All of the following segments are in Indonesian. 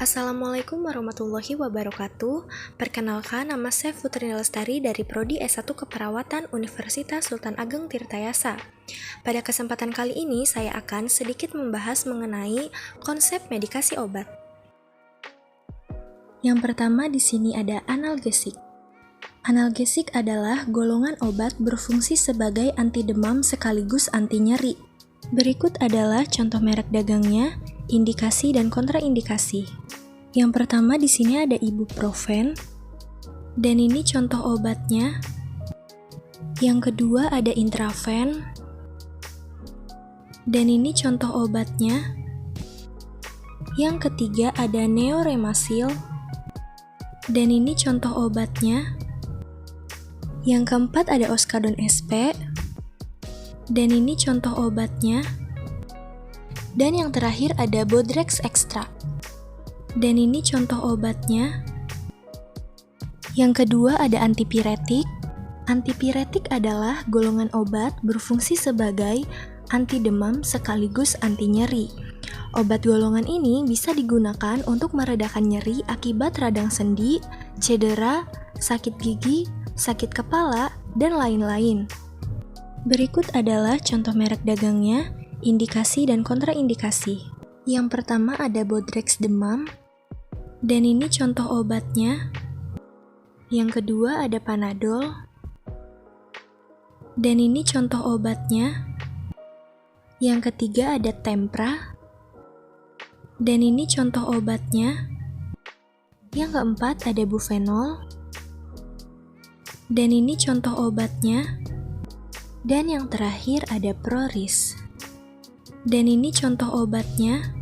Assalamualaikum warahmatullahi wabarakatuh. Perkenalkan, nama saya Putri Lestari dari Prodi S1 Keperawatan Universitas Sultan Ageng Tirtayasa. Pada kesempatan kali ini, saya akan sedikit membahas mengenai konsep medikasi obat. Yang pertama di sini ada analgesik. Analgesik adalah golongan obat berfungsi sebagai anti demam sekaligus anti nyeri. Berikut adalah contoh merek dagangnya, indikasi dan kontraindikasi. Yang pertama di sini ada ibuprofen, dan ini contoh obatnya. Yang kedua ada intraven, dan ini contoh obatnya. Yang ketiga ada neoremasil, dan ini contoh obatnya. Yang keempat ada oskadon SP, dan ini contoh obatnya. Dan yang terakhir ada Bodrex Extra, dan ini contoh obatnya. Yang kedua ada antipiretik. Antipiretik adalah golongan obat berfungsi sebagai anti demam sekaligus anti nyeri. Obat golongan ini bisa digunakan untuk meredakan nyeri akibat radang sendi, cedera, sakit gigi, sakit kepala, dan lain-lain. Berikut adalah contoh merek dagangnya, indikasi dan kontraindikasi. Yang pertama ada Bodrex demam, dan ini contoh obatnya. Yang kedua ada Panadol, dan ini contoh obatnya. Yang ketiga ada Tempra, dan ini contoh obatnya. Yang keempat ada Bufenol, dan ini contoh obatnya. Dan yang terakhir ada Proris, dan ini contoh obatnya.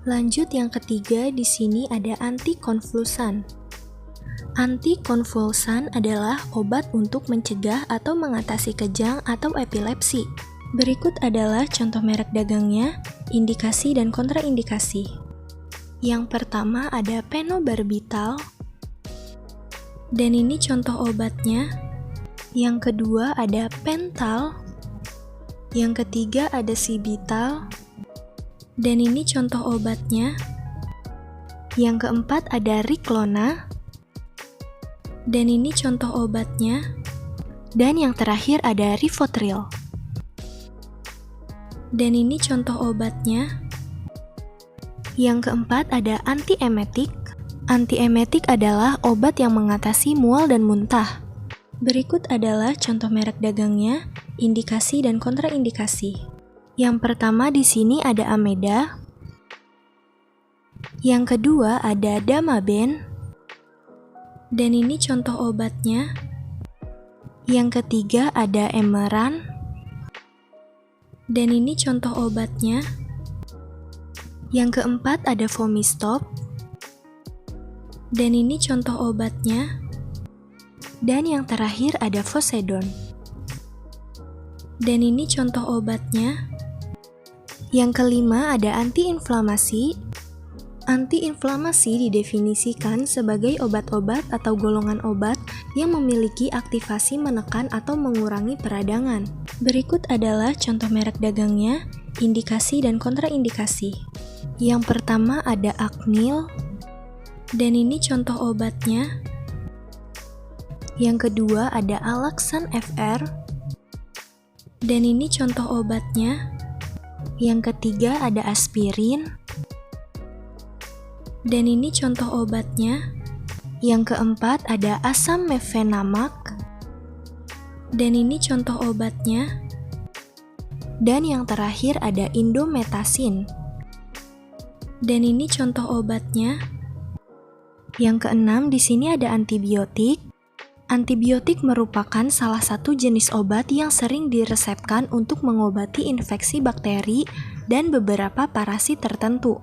Lanjut yang ketiga, di sini ada antikonvulsan. Antikonvulsan adalah obat untuk mencegah atau mengatasi kejang atau epilepsi. Berikut adalah contoh merek dagangnya, indikasi dan kontraindikasi. Yang pertama ada Phenobarbital, dan ini contoh obatnya. Yang kedua ada Pental. Yang ketiga ada Cibital, dan ini contoh obatnya. Yang keempat ada Riklona, dan ini contoh obatnya. Dan yang terakhir ada Rivotril, dan ini contoh obatnya. Yang keempat ada antiemetik. Antiemetik adalah obat yang mengatasi mual dan muntah. Berikut adalah contoh merek dagangnya, indikasi dan kontraindikasi. Yang pertama di sini ada Ameda. Yang kedua ada Damaben, dan ini contoh obatnya. Yang ketiga ada Emeran, dan ini contoh obatnya. Yang keempat ada Vomistop, dan ini contoh obatnya. Dan yang terakhir ada Fosedon, dan ini contoh obatnya. Yang kelima ada antiinflamasi. Antiinflamasi didefinisikan sebagai obat-obat atau golongan obat yang memiliki aktivasi menekan atau mengurangi peradangan. Berikut adalah contoh merek dagangnya, indikasi dan kontraindikasi. Yang pertama ada Acnil, dan ini contoh obatnya. Yang kedua ada Alaxan FR, dan ini contoh obatnya. Yang ketiga ada aspirin, dan ini contoh obatnya. Yang keempat ada asam mefenamak, dan ini contoh obatnya. Dan yang terakhir ada indometasin, dan ini contoh obatnya. Yang keenam di sini ada antibiotik. Antibiotik merupakan salah satu jenis obat yang sering diresepkan untuk mengobati infeksi bakteri dan beberapa parasit tertentu.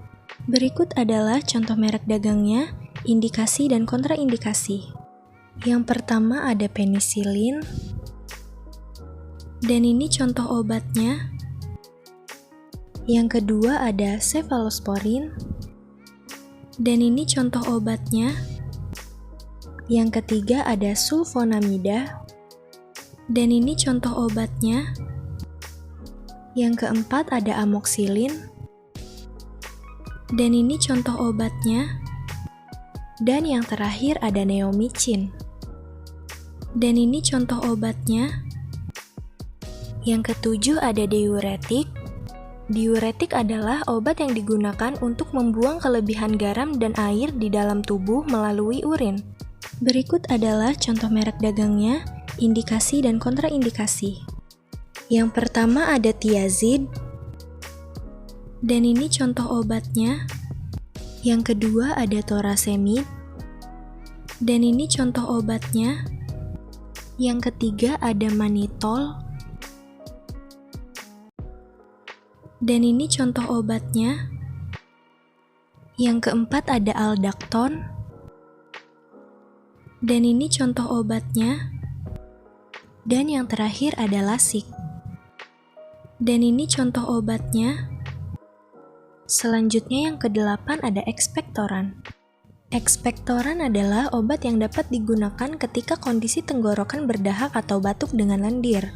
Berikut adalah contoh merek dagangnya, indikasi dan kontraindikasi. Yang pertama ada penisilin, dan ini contoh obatnya. Yang kedua ada cefalosporin, dan ini contoh obatnya. Yang ketiga ada sulfonamida, dan ini contoh obatnya. Yang keempat ada amoxilin, Dan ini contoh obatnya. Dan yang terakhir ada neomycin. Dan ini contoh obatnya. Yang ketujuh ada diuretik. Diuretik adalah obat yang digunakan untuk membuang kelebihan garam dan air di dalam tubuh melalui urin. Berikut adalah contoh merek dagangnya, indikasi dan kontraindikasi. Yang pertama ada thiazid. Dan ini contoh obatnya. Yang kedua ada thorasemid. Dan ini contoh obatnya. Yang ketiga ada mannitol. Dan ini contoh obatnya. Yang keempat ada aldactone. Dan ini contoh obatnya. Dan yang terakhir ada lasik. Dan ini contoh obatnya. Selanjutnya yang kedelapan ada ekspektoran. Ekspektoran adalah obat yang dapat digunakan ketika kondisi tenggorokan berdahak atau batuk dengan lendir.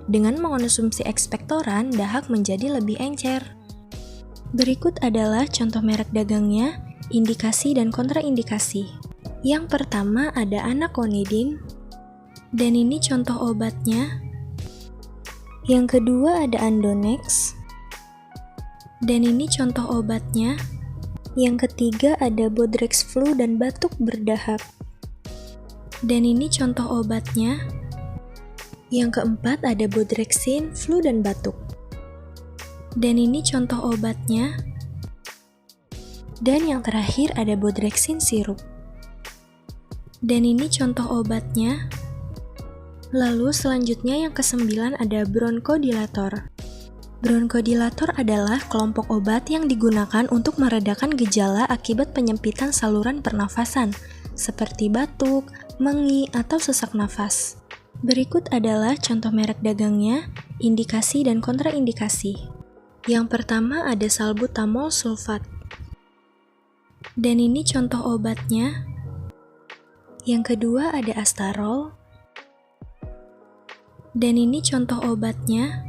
Dengan mengonsumsi ekspektoran, dahak menjadi lebih encer. Berikut adalah contoh merek dagangnya, indikasi dan kontraindikasi. Yang pertama ada anaconidin. Dan ini contoh obatnya. Yang kedua ada Andonex. Dan ini contoh obatnya. Yang ketiga ada Bodrex flu dan batuk berdahak. Dan ini contoh obatnya. Yang keempat ada Bodrexin, flu dan batuk. Dan ini contoh obatnya. Dan yang terakhir ada Bodrexin sirup. Dan ini contoh obatnya. Lalu selanjutnya yang kesembilan ada bronchodilator. Bronchodilator adalah kelompok obat yang digunakan untuk meredakan gejala akibat penyempitan saluran pernafasan, seperti batuk, mengi, atau sesak nafas. Berikut adalah contoh merek dagangnya, indikasi dan kontraindikasi. Yang pertama ada salbutamol sulfat. Dan ini contoh obatnya. Yang kedua ada Astarol. Dan ini contoh obatnya.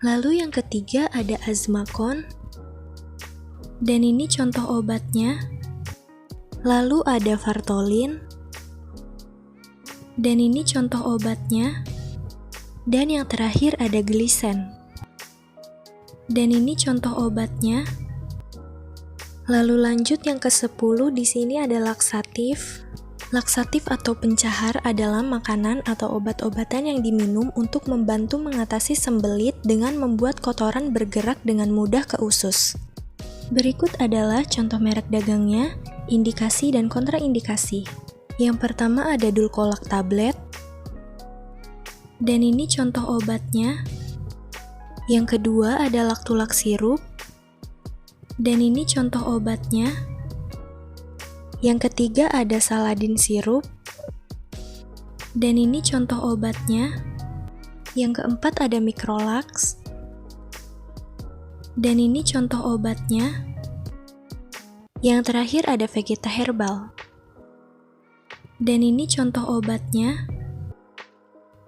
Lalu yang ketiga ada Azmakon. Dan ini contoh obatnya. Lalu ada Vartolin. Dan ini contoh obatnya. Dan yang terakhir ada Glisen. Dan ini contoh obatnya. Lalu lanjut yang ke-10, di sini ada laksatif. Laksatif atau pencahar adalah makanan atau obat-obatan yang diminum untuk membantu mengatasi sembelit dengan membuat kotoran bergerak dengan mudah ke usus. Berikut adalah contoh merek dagangnya, indikasi dan kontraindikasi. Yang pertama ada Dulcolax tablet. Dan ini contoh obatnya. Yang kedua ada Lactulax sirup. Dan ini contoh obatnya. Yang ketiga ada Saladin sirup. Dan ini contoh obatnya. Yang keempat ada Microlax. Dan ini contoh obatnya. Yang terakhir ada Vegeta Herbal. Dan ini contoh obatnya.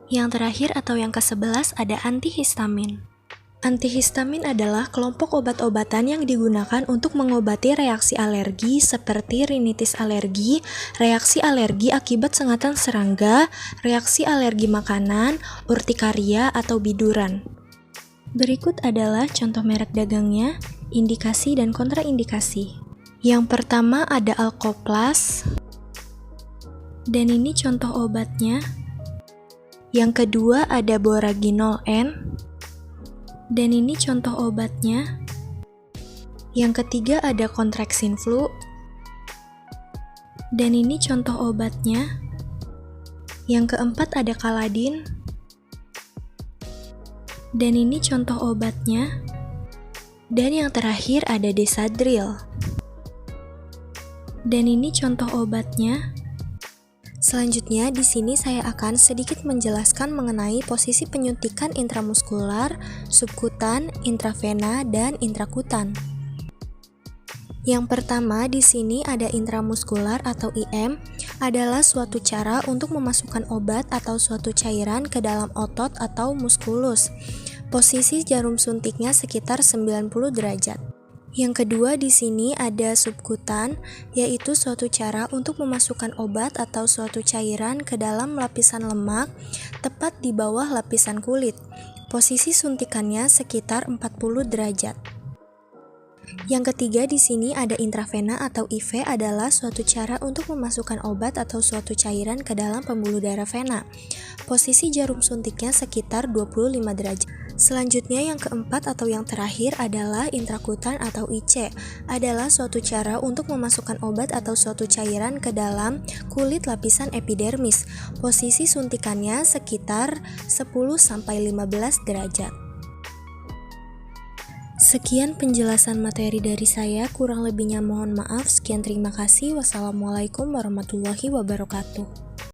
Yang terakhir atau yang ke-11 ada antihistamin. Antihistamin adalah kelompok obat-obatan yang digunakan untuk mengobati reaksi alergi seperti rinitis alergi, reaksi alergi akibat sengatan serangga, reaksi alergi makanan, urtikaria, atau biduran. Berikut adalah contoh merek dagangnya, indikasi dan kontraindikasi. Yang pertama ada Alcoplas. Dan ini contoh obatnya. Yang kedua ada Boraginol N. Dan ini contoh obatnya. Yang ketiga ada Contraxin flu. Dan ini contoh obatnya. Yang keempat ada Caladin. Dan ini contoh obatnya. Dan yang terakhir ada Desadril. Dan ini contoh obatnya. Selanjutnya, di sini saya akan sedikit menjelaskan mengenai posisi penyuntikan intramuskular, subkutan, intravena, dan intrakutan. Yang pertama, di sini ada intramuskular atau IM, adalah suatu cara untuk memasukkan obat atau suatu cairan ke dalam otot atau muskulus. Posisi jarum suntiknya sekitar 90 derajat. Yang kedua di sini ada subkutan, yaitu suatu cara untuk memasukkan obat atau suatu cairan ke dalam lapisan lemak, tepat di bawah lapisan kulit. Posisi suntikannya sekitar 40 derajat. Yang ketiga di sini ada intravena atau IV adalah suatu cara untuk memasukkan obat atau suatu cairan ke dalam pembuluh darah vena. Posisi jarum suntiknya sekitar 25 derajat. Selanjutnya yang keempat atau yang terakhir adalah intrakutan atau IC, adalah suatu cara untuk memasukkan obat atau suatu cairan ke dalam kulit lapisan epidermis. Posisi suntikannya sekitar 10-15 derajat. Sekian penjelasan materi dari saya, kurang lebihnya mohon maaf. Sekian, terima kasih. Wassalamualaikum warahmatullahi wabarakatuh.